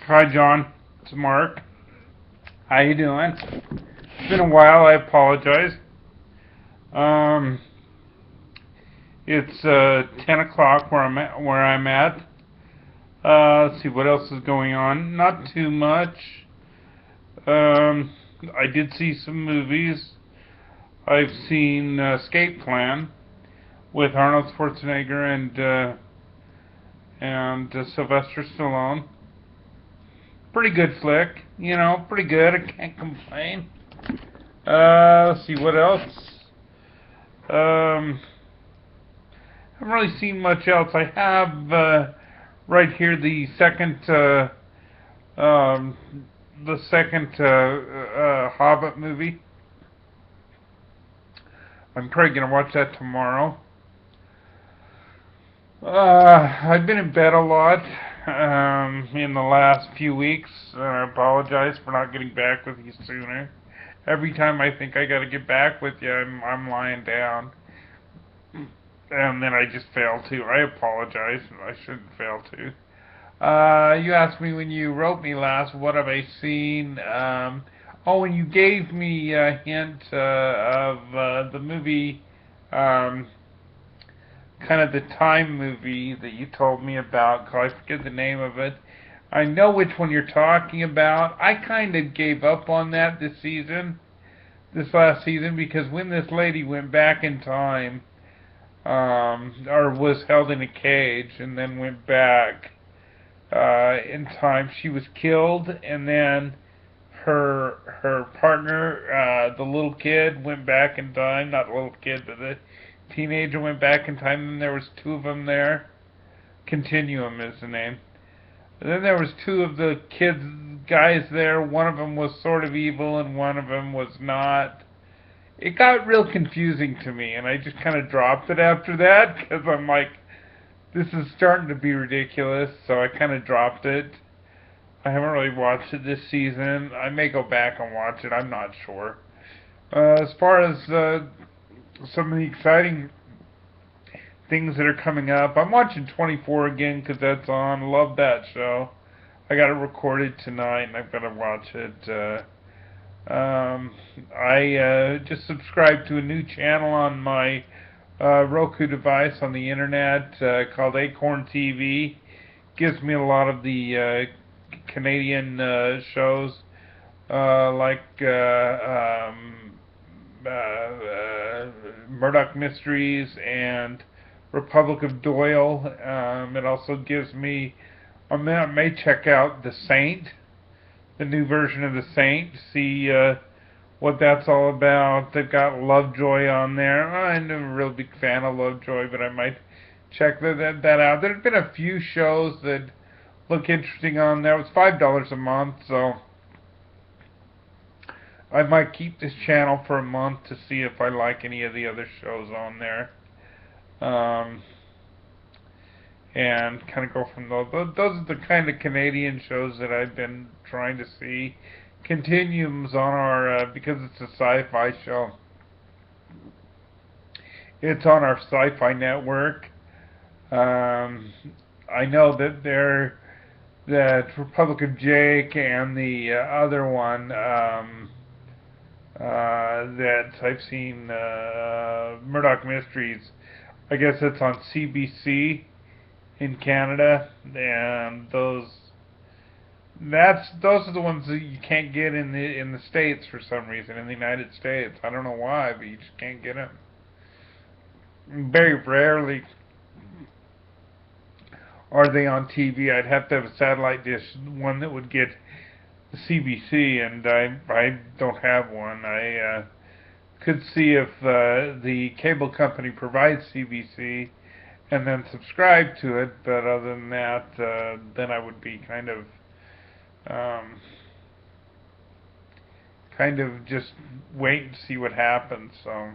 Hi, John. It's Mark. How you doing? It's been a while. I apologize. Um, it's 10 o'clock where I'm at. Let's see what else is going on. Not too much. Um, I did see some movies. I've seen Escape Plan with Arnold Schwarzenegger and Sylvester Stallone. Pretty good flick. Pretty good. I can't complain. Let's see what else. Um, haven't really seen much else. I have right here um, the second Hobbit movie. I'm probably gonna watch that tomorrow. I've been in bed a lot in the last few weeks. I apologize for not getting back with you sooner. Every time I think I gotta get back with you, I'm lying down. And then I just fail to. I apologize. I shouldn't fail to. You asked me when you wrote me last, what have I seen? And you gave me a hint of the movie, um, kind of the time movie that you told me about. I forget the name of it. I know which one you're talking about. I kind of gave up on that this last season, because when this lady went back in time, or was held in a cage and then went back in time, she was killed, and then her partner, the little kid, went back in time. Not the little kid, but the teenager went back in time, and there was two of them there. Continuum is the name. And then there was two of the guys there. One of them was sort of evil, and one of them was not. It got real confusing to me, and I just kind of dropped it after that, because I'm like, this is starting to be ridiculous, so I kind of dropped it. I haven't really watched it this season. I may go back and watch it, I'm not sure. As far as some of the exciting things that are coming up, I'm watching 24 again because that's on. Love that show. I got it recorded tonight, and I've got to watch it. I just subscribed to a new channel on my Roku device on the internet called Acorn TV. Gives me a lot of the Canadian shows like Murdoch Mysteries and Republic of Doyle. It also gives me, I may check out The Saint, the new version of The Saint, to see what that's all about. They've got Lovejoy on there. I'm a real big fan of Lovejoy, but I might check that out. There have been a few shows that look interesting on there. It was $5 a month, so I might keep this channel for a month to see if I like any of the other shows on there. And kind of go from those. Those are the kind of Canadian shows that I've been trying to see. Continuum's on our, because it's a sci-fi show, it's on our sci-fi network. I know that Republic of Jake and the other one that I've seen, Murdoch Mysteries, I guess it's on CBC in Canada, and those are the ones that you can't get in the States for some reason, in the United States. I don't know why, but you just can't get them. Very rarely are they on TV. I'd have to have a satellite dish, one that would get the CBC, and I don't have one. I could see if the cable company provides CBC and then subscribe to it, but other than that, then I would be kind of just wait and see what happens. So,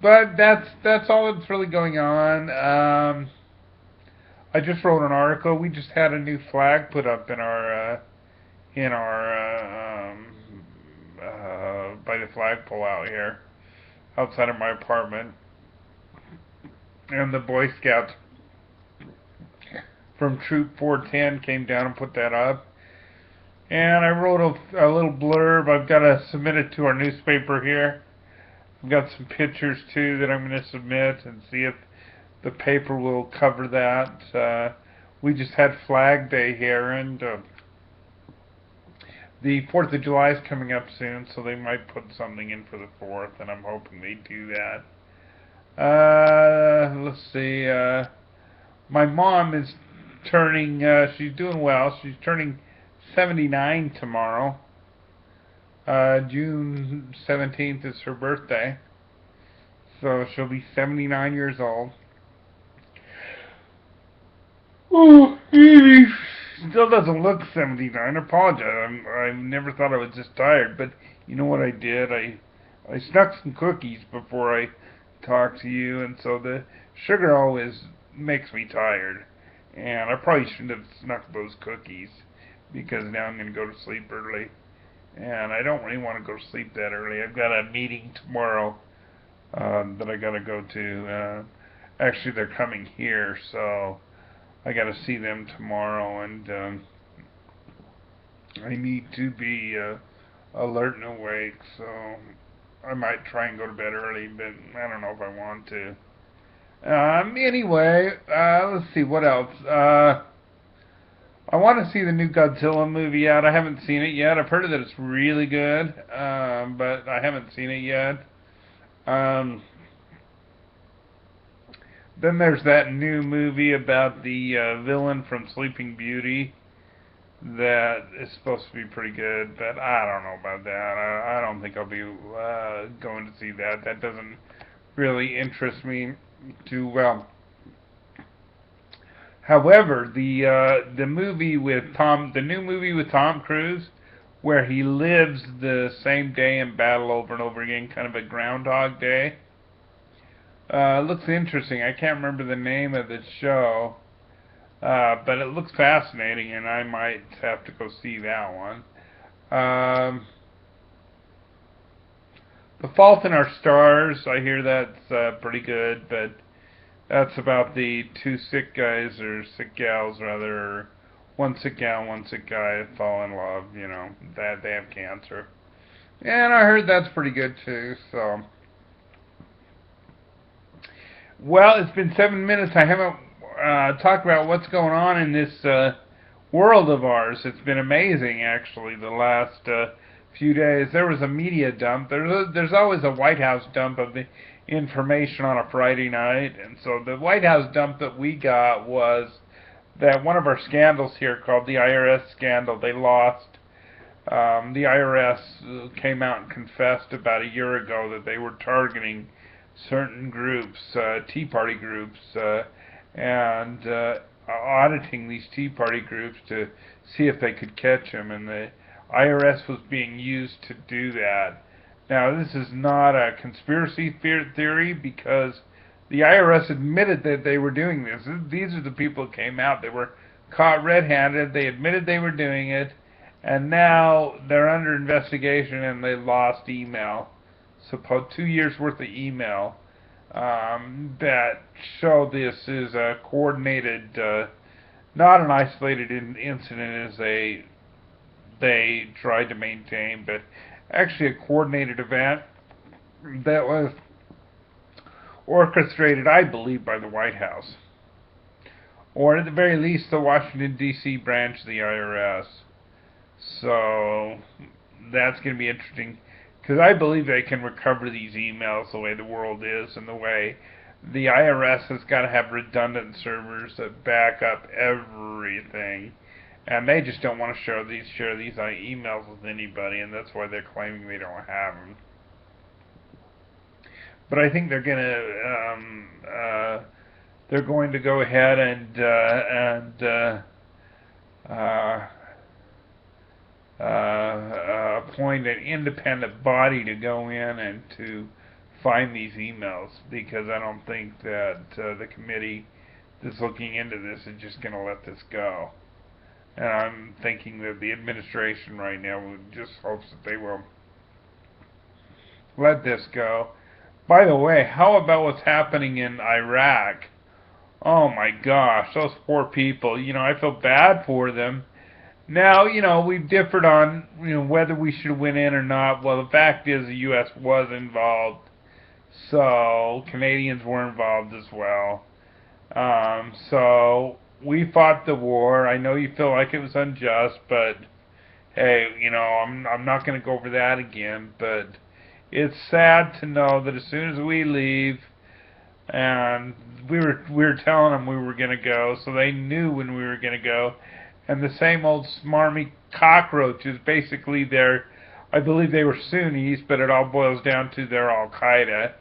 but that's all that's really going on. I just wrote an article. We just had a new flag put up in our by the flagpole out here outside of my apartment, and the Boy Scouts from Troop 410 came down and put that up. And I wrote a little blurb. I've got to submit it to our newspaper here. I've got some pictures too that I'm going to submit and see if the paper will cover that. We just had Flag Day here, and the 4th of July is coming up soon, so they might put something in for the 4th, and I'm hoping they do that. Let's see. My mom is turning, she's doing well. She's turning 79 tomorrow. June 17th is her birthday. So she'll be 79 years old. Oh, she still doesn't look 79. I apologize. I never thought I was this tired, but you know what I did? I snuck some cookies before I talked to you, and so the sugar always makes me tired. And I probably shouldn't have snuck those cookies, because now I'm going to go to sleep early. And I don't really want to go to sleep that early. I've got a meeting tomorrow that I got to go to. Actually, they're coming here, so I got to see them tomorrow, and I need to be alert and awake, so I might try and go to bed early, but I don't know if I want to. Anyway, let's see, what else? I want to see the new Godzilla movie out. I haven't seen it yet. I've heard that it's really good, but I haven't seen it yet. Then there's that new movie about the villain from Sleeping Beauty that is supposed to be pretty good, but I don't know about that. I don't think I'll be going to see that. That doesn't really interest me too well. However, the movie with the new movie with Tom Cruise, where he lives the same day in battle over and over again, kind of a Groundhog Day. Looks interesting. I can't remember the name of the show, but it looks fascinating, and I might have to go see that one. The Fault in Our Stars, I hear that's pretty good, but that's about the two sick guys, or sick gals rather, or one sick gal, one sick guy fall in love, that they have cancer. And I heard that's pretty good too, so. Well, it's been 7 minutes. I haven't talked about what's going on in this world of ours. It's been amazing, actually, the last few days. There was a media dump. There's always a White House dump of the information on a Friday night, and so the White House dump that we got was that one of our scandals here, called the IRS scandal, they lost. The IRS came out and confessed about a year ago that they were targeting certain groups, Tea Party groups, and auditing these Tea Party groups to see if they could catch them, and the IRS was being used to do that. Now, this is not a conspiracy theory, because the IRS admitted that they were doing this. These are the people that came out. They were caught red-handed. They admitted they were doing it, and now they're under investigation, and they lost email. 2 years worth of email that show this is a coordinated, not an isolated incident as they tried to maintain, but actually a coordinated event that was orchestrated, I believe, by the White House, or at the very least the Washington, D.C. branch of the IRS. So that's going to be interesting, because I believe they can recover these emails the way the world is, and the way the IRS has got to have redundant servers that back up everything. And they just don't want to share these emails with anybody, and that's why they're claiming they don't have them. But I think they're going to go ahead and appoint an independent body to go in and to find these emails, because I don't think that the committee that's looking into this is just going to let this go. And I'm thinking that the administration right now just hopes that they will let this go. By the way, how about what's happening in Iraq Oh my gosh, those poor people. I feel bad for them. Now, we've differed on, whether we should went in or not. Well, the fact is the U.S. was involved, so Canadians were involved as well. So we fought the war. I know you feel like it was unjust, but hey, I'm not going to go over that again. But it's sad to know that as soon as we leave, and we were telling them we were going to go, so they knew when we were going to go. And the same old smarmy cockroaches, basically I believe they were Sunnis, but it all boils down to they're Al Qaeda,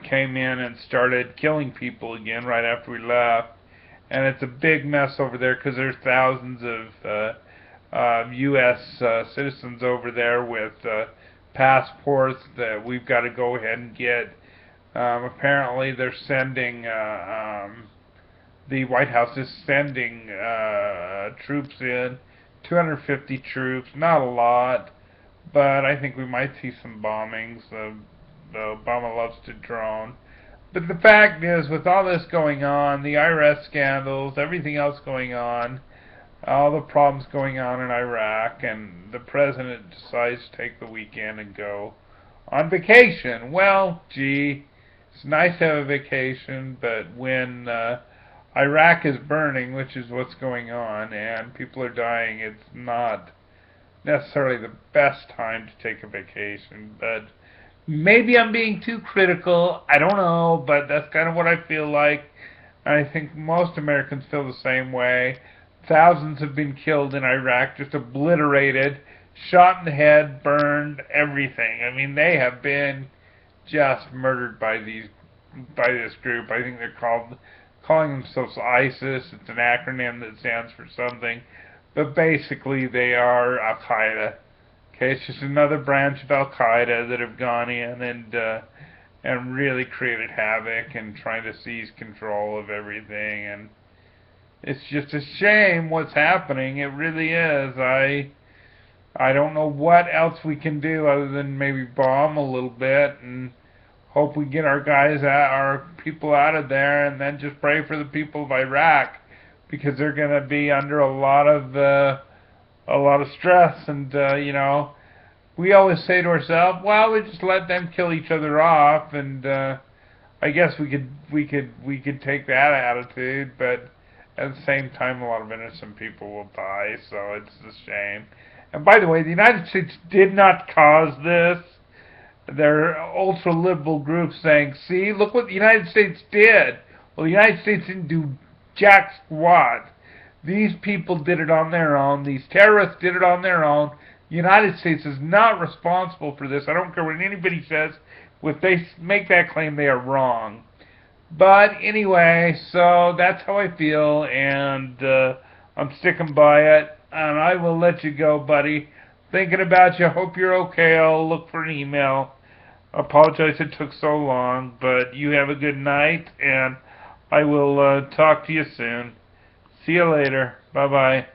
came in and started killing people again right after we left. And it's a big mess over there because there's thousands of U.S. Citizens over there with passports that we've got to go ahead and get. Apparently, they're sending the White House is sending troops in, 250 troops, not a lot, but I think we might see some bombings. Obama loves to drone. But the fact is, with all this going on, the IRS scandals, everything else going on, all the problems going on in Iraq, and the president decides to take the weekend and go on vacation. Well, gee, it's nice to have a vacation, but when Iraq is burning, which is what's going on, and people are dying, it's not necessarily the best time to take a vacation. But maybe I'm being too critical, I don't know, but that's kind of what I feel like. I think most Americans feel the same way. Thousands have been killed in Iraq, just obliterated, shot in the head, burned, everything. I mean, they have been just murdered by this group. I think they're calling themselves ISIS. It's an acronym that stands for something, but basically they are Al Qaeda. Okay, it's just another branch of Al Qaeda that have gone in and really created havoc and trying to seize control of everything. And it's just a shame what's happening. It really is. I don't know what else we can do other than maybe bomb a little bit and hope we get our people out of there, and then just pray for the people of Iraq, because they're going to be under a lot of stress. And we always say to ourselves, well, we just let them kill each other off, and I guess we could take that attitude, but at the same time, a lot of innocent people will die, so it's a shame. And by the way, the United States did not cause this. There are ultra-liberal groups saying, see, look what the United States did. Well, the United States didn't do jack squat. These people did it on their own. These terrorists did it on their own. The United States is not responsible for this. I don't care what anybody says. If they make that claim, they are wrong. But anyway, so that's how I feel, and I'm sticking by it. And I will let you go, buddy. Thinking about you. Hope you're okay. I'll look for an email. Apologize it took so long, but you have a good night, and I will talk to you soon. See you later. Bye-bye.